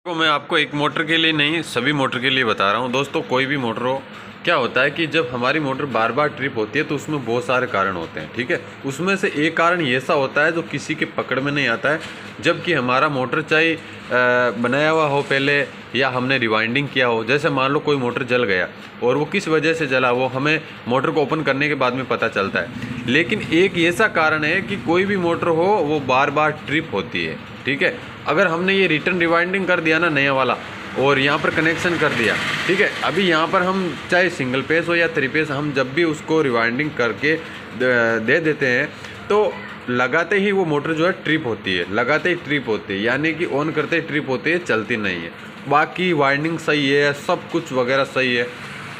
तो मैं आपको एक मोटर के लिए नहीं सभी मोटर के लिए बता रहा हूँ दोस्तों। कोई भी मोटर हो, क्या होता है कि जब हमारी मोटर बार बार ट्रिप होती है तो उसमें बहुत सारे कारण होते हैं, ठीक है। उसमें से एक कारण ये ऐसा होता है जो किसी के पकड़ में नहीं आता है, जबकि हमारा मोटर चाहे बनाया हुआ हो पहले या हमने रिवाइंडिंग किया हो। जैसे मान लो कोई मोटर जल गया और वो किस वजह से जला वो हमें मोटर को ओपन करने के बाद में पता चलता है। लेकिन एक ऐसा कारण है कि कोई भी मोटर हो वो बार बार ट्रिप होती है, ठीक है। अगर हमने ये रिटर्न रिवाइंडिंग कर दिया ना नया वाला और यहाँ पर कनेक्शन कर दिया, ठीक है। अभी यहाँ पर हम चाहे सिंगल पेस हो या थ्री पेस, हम जब भी उसको रिवाइंडिंग करके दे देते हैं तो लगाते ही वो मोटर जो है ट्रिप होती है, लगाते ही ट्रिप होती है, यानी कि ऑन करते ही ट्रिप होती है, चलती नहीं है। बाकी वाइंडिंग सही है, सब कुछ वगैरह सही है।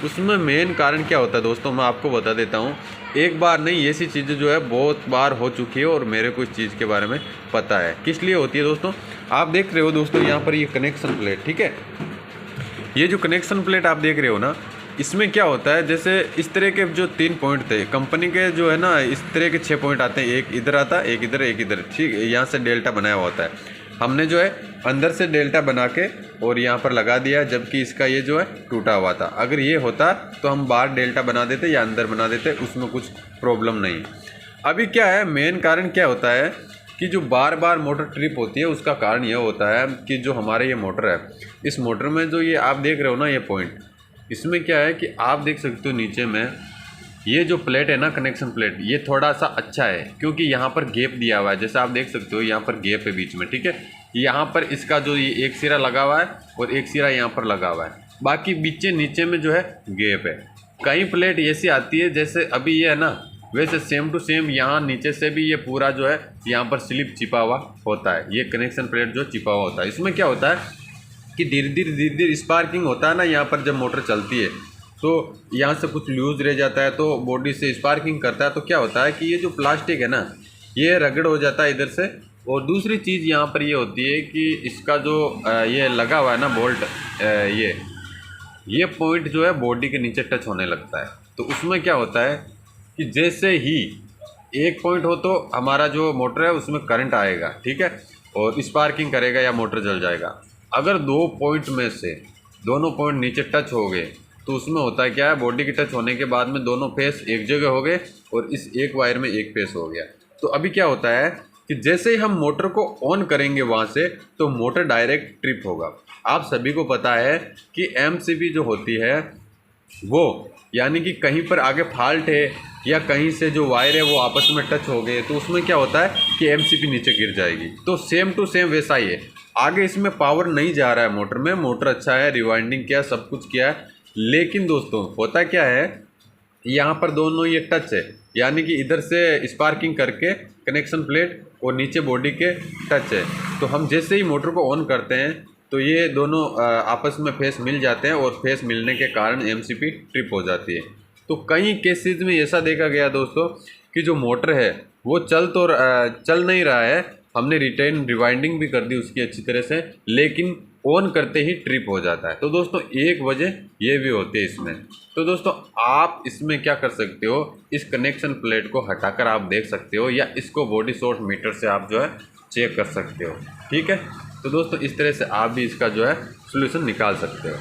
उसमें मेन कारण क्या होता है दोस्तों, मैं आपको बता देता हूँ। एक बार नहीं, ऐसी चीज़ें जो है बहुत बार हो चुकी है और मेरे को इस चीज़ के बारे में पता है किस लिए होती है दोस्तों। आप देख रहे हो दोस्तों यहाँ पर ये कनेक्शन प्लेट, ठीक है। ये जो कनेक्शन प्लेट आप देख रहे हो ना, इसमें क्या होता है, जैसे इस तरह के जो 3 पॉइंट थे कंपनी के जो है ना, इस तरह के 6 पॉइंट आते हैं। एक इधर आता है, एक इधर, एक इधर, ठीक है। यहाँ से डेल्टा बनाया हुआ होता है। हमने जो है अंदर से डेल्टा बना के और यहाँ पर लगा दिया, जबकि इसका ये जो है टूटा हुआ था। अगर ये होता तो हम बाहर डेल्टा बना देते या अंदर बना देते, उसमें कुछ प्रॉब्लम नहीं। अभी क्या है, मेन कारण क्या होता है कि जो बार बार मोटर ट्रिप होती है उसका कारण यह होता है कि जो हमारे ये मोटर है, इस मोटर में जो ये आप देख रहे हो ना ये पॉइंट, इसमें क्या है कि आप देख सकते हो नीचे में ये जो प्लेट है ना, कनेक्शन प्लेट, ये थोड़ा सा अच्छा है क्योंकि यहाँ पर गैप दिया हुआ है। जैसे आप देख सकते हो यहाँ पर गैप है बीच में, ठीक है। यहाँ पर इसका जो ये एक सिरा लगा हुआ है और एक सिरा यहाँ पर लगा हुआ है, बाकी बीच नीचे में जो है गैप है। कई प्लेट ऐसी आती है जैसे अभी ये है ना, वैसे सेम टू सेम यहाँ नीचे से भी ये पूरा जो है यहाँ पर स्लिप चिपा हुआ होता है। ये कनेक्शन प्लेट जो चिपा हुआ होता है, इसमें क्या होता है कि धीरे धीरे स्पार्किंग होता है ना, यहाँ पर जब मोटर चलती है तो यहाँ से कुछ लूज रह जाता है तो बॉडी से स्पार्किंग करता है। तो क्या होता है कि ये जो प्लास्टिक है ना, ये रगड़ हो जाता है इधर से। और दूसरी चीज़ यहाँ पर ये होती है कि इसका जो ये लगा हुआ है ना बोल्ट, ये पॉइंट जो है बॉडी के नीचे टच होने लगता है। तो उसमें क्या होता है कि जैसे ही एक पॉइंट हो तो हमारा जो मोटर है उसमें करंट आएगा, ठीक है, और स्पार्किंग करेगा या मोटर जल जाएगा। अगर 2 पॉइंट में से दोनों पॉइंट नीचे टच हो गए तो उसमें होता है क्या है, बॉडी के टच होने के बाद में दोनों फेस एक जगह हो गए और इस एक वायर में एक फेस हो गया। तो अभी क्या होता है कि जैसे ही हम मोटर को ऑन करेंगे वहाँ से, तो मोटर डायरेक्ट ट्रिप होगा। आप सभी को पता है कि एमसीबी जो होती है वो, यानी कि कहीं पर आगे फॉल्ट है या कहीं से जो वायर है वो आपस में टच हो गए तो उसमें क्या होता है कि एमसीबी नीचे गिर जाएगी। तो सेम टू सेम वैसा ही है। आगे इसमें पावर नहीं जा रहा है मोटर में, मोटर अच्छा है, रिवाइंडिंग किया, सब कुछ किया है, लेकिन दोस्तों होता क्या है, यहाँ पर दोनों ये टच है, यानी कि इधर से स्पार्किंग करके कनेक्शन प्लेट और नीचे बॉडी के टच है। तो हम जैसे ही मोटर को ऑन करते हैं तो ये दोनों आपस में फेस मिल जाते हैं और फेस मिलने के कारण एमसीबी ट्रिप हो जाती है। तो कई केसेस में ऐसा देखा गया दोस्तों कि जो मोटर है वो चल नहीं रहा है, हमने रिटर्न रिवाइंडिंग भी कर दी उसकी अच्छी तरह से, लेकिन ऑन करते ही ट्रिप हो जाता है। तो दोस्तों एक वजह ये भी होती है इसमें। तो दोस्तों आप इसमें क्या कर सकते हो, इस कनेक्शन प्लेट को हटाकर आप देख सकते हो या इसको बॉडी शॉर्ट मीटर से आप जो है चेक कर सकते हो, ठीक है। तो दोस्तों इस तरह से आप भी इसका जो है सोल्यूशन निकाल सकते हो।